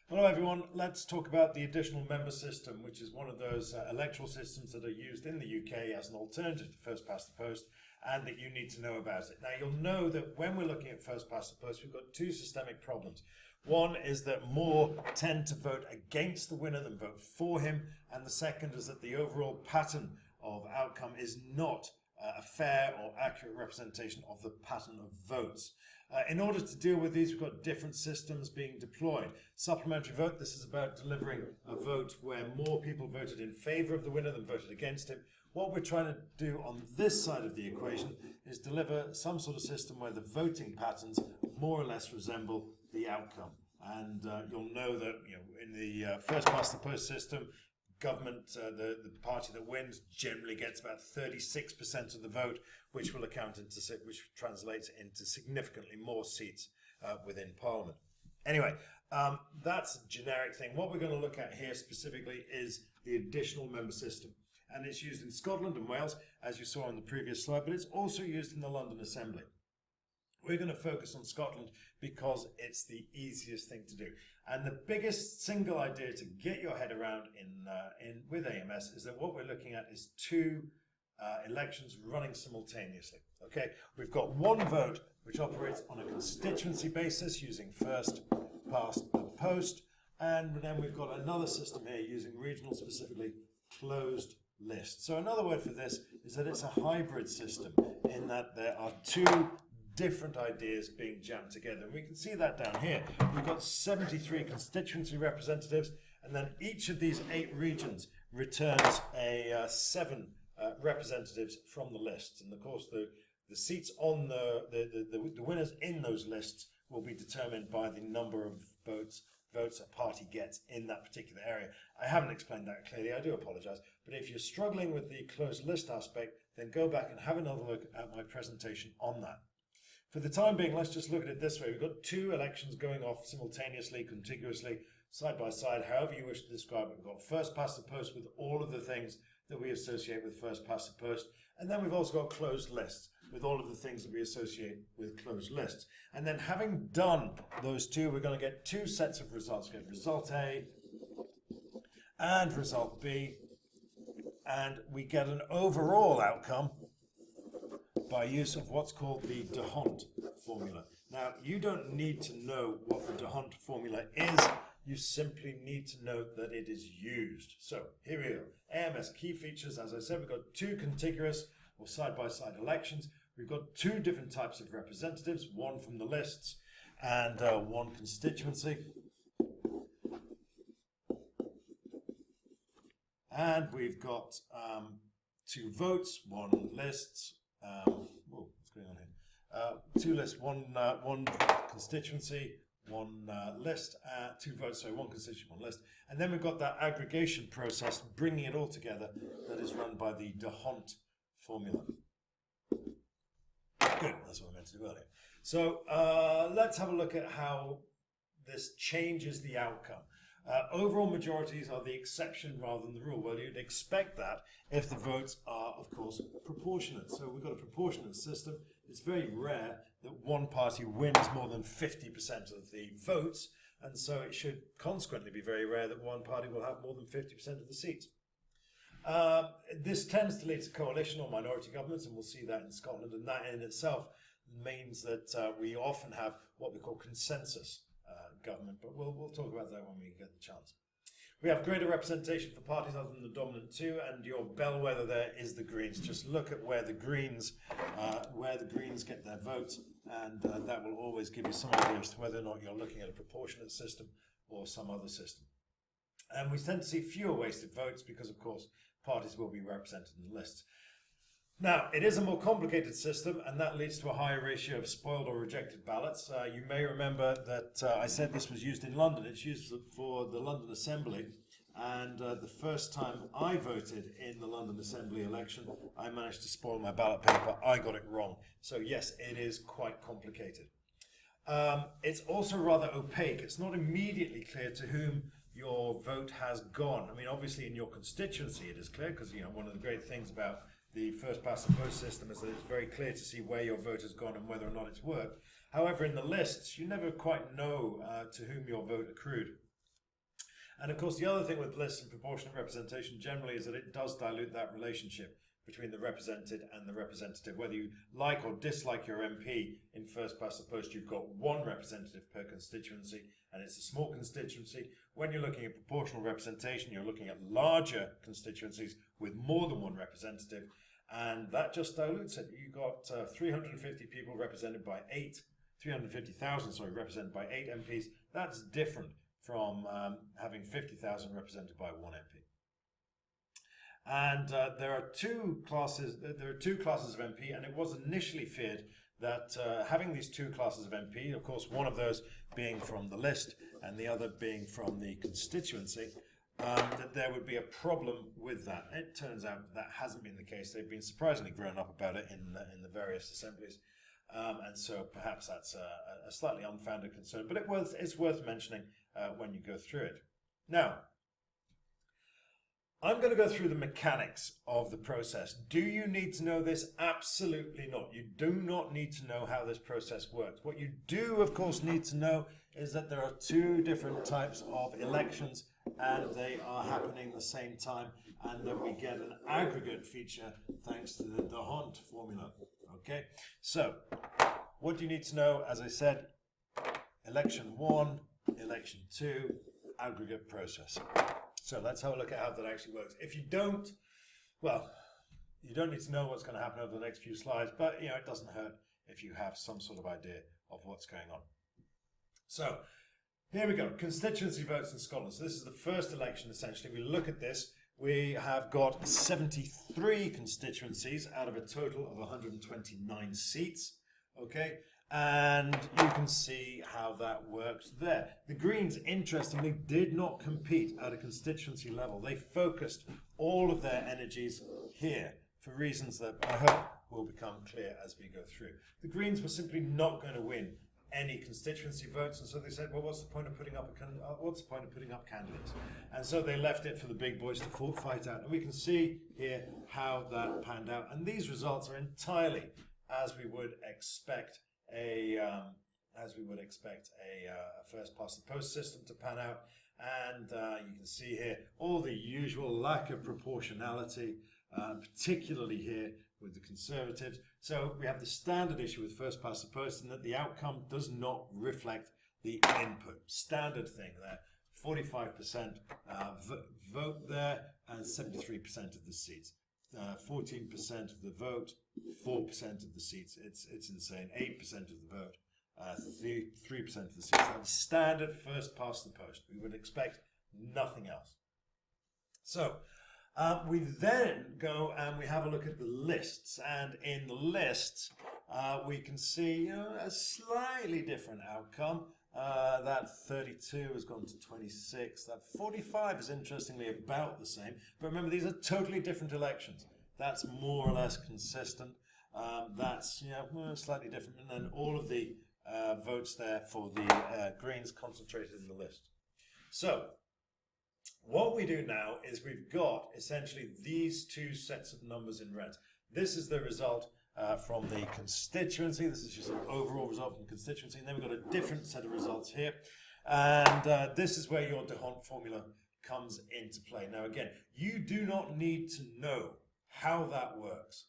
Hello everyone, let's talk about the additional member system, which is one of those electoral systems that are used in the UK as an alternative to first past the post, and that you need to know about it. Now you'll know that when we're looking at first past the post, we've got two systemic problems. One is that more tend to vote against the winner than vote for him, and the second is that the overall pattern of outcome is not a fair or accurate representation of the pattern of votes. In order to deal with these, we've got different systems being deployed. Supplementary vote, this is about delivering a vote where more people voted in favour of the winner than voted against him. What we're trying to do on this side of the equation is deliver some sort of system where the voting patterns more or less resemble the outcome. And you'll know that in the first past the post system, government, the party that wins generally gets about 36% of the vote, which will which translates into significantly more seats within Parliament. Anyway, that's a generic thing. What we're going to look at here specifically is the additional member system. And it's used in Scotland and Wales, as you saw on the previous slide, but it's also used in the London Assembly. We're going to focus on Scotland because it's the easiest thing to do. And the biggest single idea to get your head around with AMS is that what we're looking at is two elections running simultaneously. Okay, we've got one vote which operates on a constituency basis using first past the post, and then we've got another system here using regional, specifically closed lists. So another word for this is that it's a hybrid system in that there are two different ideas being jammed together. And we can see that down here. We've got 73 constituency representatives, and then each of these 8 regions returns 7 representatives from the lists. And of course, the seats on the winners in those lists will be determined by the number of votes a party gets in that particular area. I haven't explained that clearly, I do apologise, but if you're struggling with the closed list aspect, then go back and have another look at my presentation on that. For the time being, let's just look at it this way. We've got 2 elections going off simultaneously, contiguously, side by side, however you wish to describe it. We've got first past the post with all of the things that we associate with first past the post. And then we've also got closed lists with all of the things that we associate with closed lists. And then having done those 2, we're going to get 2 sets of results. We get result A and result B. And we get an overall outcome by use of what's called the DeHaan formula. Now, you don't need to know what the DeHaan formula is, you simply need to know that it is used. So, here we go. AMS key features, as I said, we've got 2 contiguous or side-by-side elections. We've got 2 different types of representatives, one from the lists and one constituency. And we've got 2 votes, 1 lists, what's going on here? 2 lists, one constituency, 1 list, 2 votes, sorry, 1 constituency, 1 list. And then we've got that aggregation process, bringing it all together, that is run by the DeHaan formula. Good, that's what I meant to do earlier. So let's have a look at how this changes the outcome. Overall majorities are the exception rather than the rule. Well, you'd expect that if the votes are, of course, proportionate. So we've got a proportionate system. It's very rare that one party wins more than 50% of the votes, and so it should consequently be very rare that one party will have more than 50% of the seats. This tends to lead to coalition or minority governments, and we'll see that in Scotland, and that in itself means that we often have what we call consensus government, but we'll talk about that when we get the chance. We have greater representation for parties other than the dominant 2, and your bellwether there is the Greens. Just look at where the Greens get their votes, and that will always give you some idea as to whether or not you're looking at a proportionate system or some other system. And we tend to see fewer wasted votes because, of course, parties will be represented in the lists. Now, it is a more complicated system, and that leads to a higher ratio of spoiled or rejected ballots. You may remember that I said this was used in London. It's used for the London Assembly, and the first time I voted in the London Assembly election, I managed to spoil my ballot paper. I got it wrong. So yes, it is quite complicated. It's also rather opaque. It's not immediately clear to whom your vote has gone. I mean, obviously in your constituency it is clear, because one of the great things about the first past the post system is that it's very clear to see where your vote has gone and whether or not it's worked. However, in the lists, you never quite know to whom your vote accrued. And of course, the other thing with lists and proportionate representation generally is that it does dilute that relationship between the represented and the representative. Whether you like or dislike your MP in first past the post, you've got one representative per constituency, and it's a small constituency. When you're looking at proportional representation, you're looking at larger constituencies with more than one representative, and that just dilutes it. You've got 350 people represented by 350,000, represented by 8 MPs. That's different from having 50,000 represented by one MP. And there are two classes. There are two classes of MP, and it was initially feared that having these two classes of MP, of course, one of those being from the list and the other being from the constituency, that there would be a problem with that. It turns out that hasn't been the case. They've been surprisingly grown up about it in the various assemblies, and so perhaps that's a slightly unfounded concern. But it's worth mentioning when you go through it. Now, I'm going to go through the mechanics of the process. Do you need to know this? Absolutely not. You do not need to know how this process works. What you do, of course, need to know is that there are two different types of elections, and they are happening at the same time, and that we get an aggregate feature thanks to the DeHaan formula. Okay, so what do you need to know? As I said, election 1, election 2, aggregate process. So let's have a look at how that actually works. If you don't, well, you don't need to know what's going to happen over the next few slides, but it doesn't hurt if you have some sort of idea of what's going on. So here we go, constituency votes in Scotland. So this is the first election, essentially. We look at this. We have got 73 constituencies out of a total of 129 seats. Okay. And you can see how that works there. The Greens, interestingly, did not compete at a constituency level. They focused all of their energies here for reasons that I hope will become clear as we go through. The Greens were simply not going to win any constituency votes, and so they said, well, what's the point of putting up candidates? And so they left it for the big boys to fight out. And we can see here how that panned out. And these results are entirely as we would expect a first past the post system to pan out, and you can see here all the usual lack of proportionality, particularly here with the Conservatives. So we have the standard issue with first past the post, and that the outcome does not reflect the input. Standard thing there. 45% vote there, and 73% of the seats. 14% of the vote, 4% of the seats. It's insane. 8% of the vote, 3% of the seats. That's standard first past the post. We would expect nothing else. So we then go and we have a look at the lists, and in the lists we can see a slightly different outcome. That 32 has gone to 26. That 45 is interestingly about the same. But remember, these are totally different elections. That's more or less consistent. That's slightly different. And then all of the votes there for the Greens concentrated in the list. So what we do now is we've got essentially these two sets of numbers in red. This is the result from the constituency. This is just an overall result from the constituency. And then we've got a different set of results here. And this is where your DeHaan formula comes into play. Now, again, you do not need to know how that works,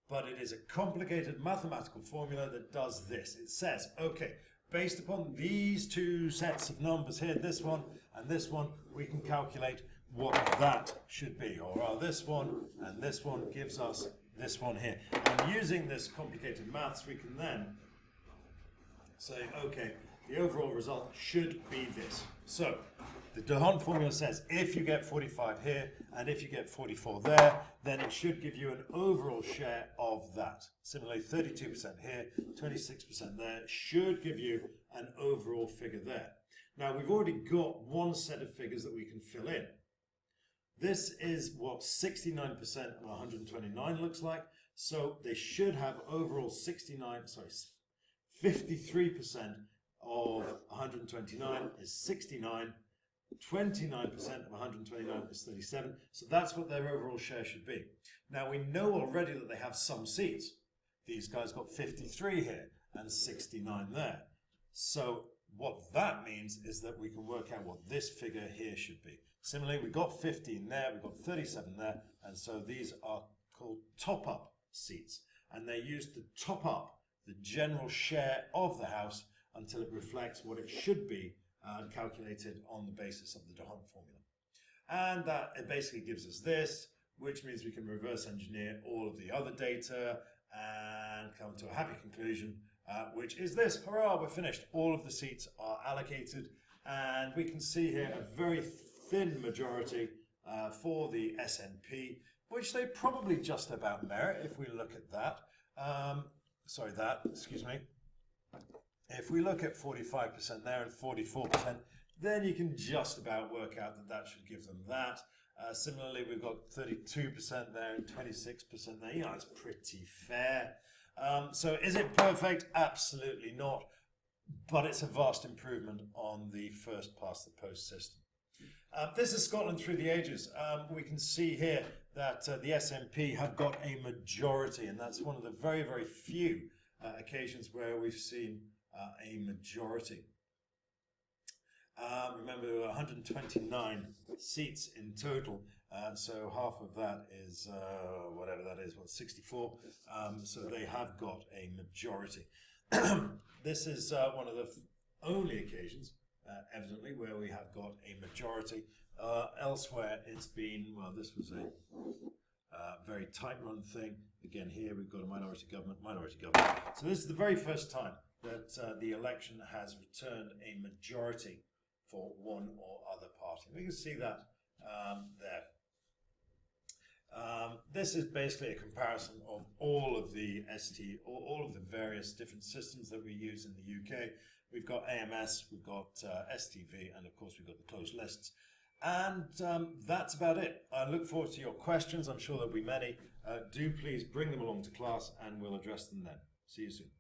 but it is a complicated mathematical formula that does this. It says, okay, based upon these two sets of numbers here, this one and this one, we can calculate what that should be. Or this one and this one gives us this one here. And using this complicated maths, we can then say, okay, the overall result should be this. So the DeHaan formula says if you get 45 here and if you get 44 there, then it should give you an overall share of that. Similarly, 32% here, 26% there, should give you an overall figure there. Now, we've already got one set of figures that we can fill in. This is what 69% of 129 looks like. So they should have overall 53% of 129 is 69. 29% of 129 is 37. So that's what their overall share should be. Now we know already that they have some seats. These guys got 53 here and 69 there. So what that means is that we can work out what this figure here should be. Similarly, we've got 15 there, we've got 37 there, and so these are called top-up seats. And they're used to top up the general share of the House until it reflects what it should be calculated on the basis of the DeHaan formula. And that it basically gives us this, which means we can reverse engineer all of the other data and come to a happy conclusion, which is this. Hurrah, we're finished. All of the seats are allocated, and we can see here a very thin majority for the SNP, which they probably just about merit if we look at that. Excuse me. If we look at 45% there and 44%, then you can just about work out that that should give them that. Similarly, we've got 32% there and 26% there. You know, it's pretty fair. So is it perfect? Absolutely not. But it's a vast improvement on the first past the post system. This is Scotland through the ages. We can see here that the SNP have got a majority, and that's one of the very, very few occasions where we've seen a majority. Remember, there were 129 seats in total, so half of that is whatever that is, 64. So they have got a majority. This is one of the only occasions, evidently, where we have got a majority. Elsewhere, it's been, well, this was a very tight-run thing. Again, here we've got a minority government. So this is the very first time that the election has returned a majority for one or other party. We can see that there. This is basically a comparison of all of the all of the various different systems that we use in the UK. We've got AMS, we've got STV, and of course we've got the closed lists. And that's about it. I look forward to your questions. I'm sure there'll be many. Do please bring them along to class and we'll address them then. See you soon.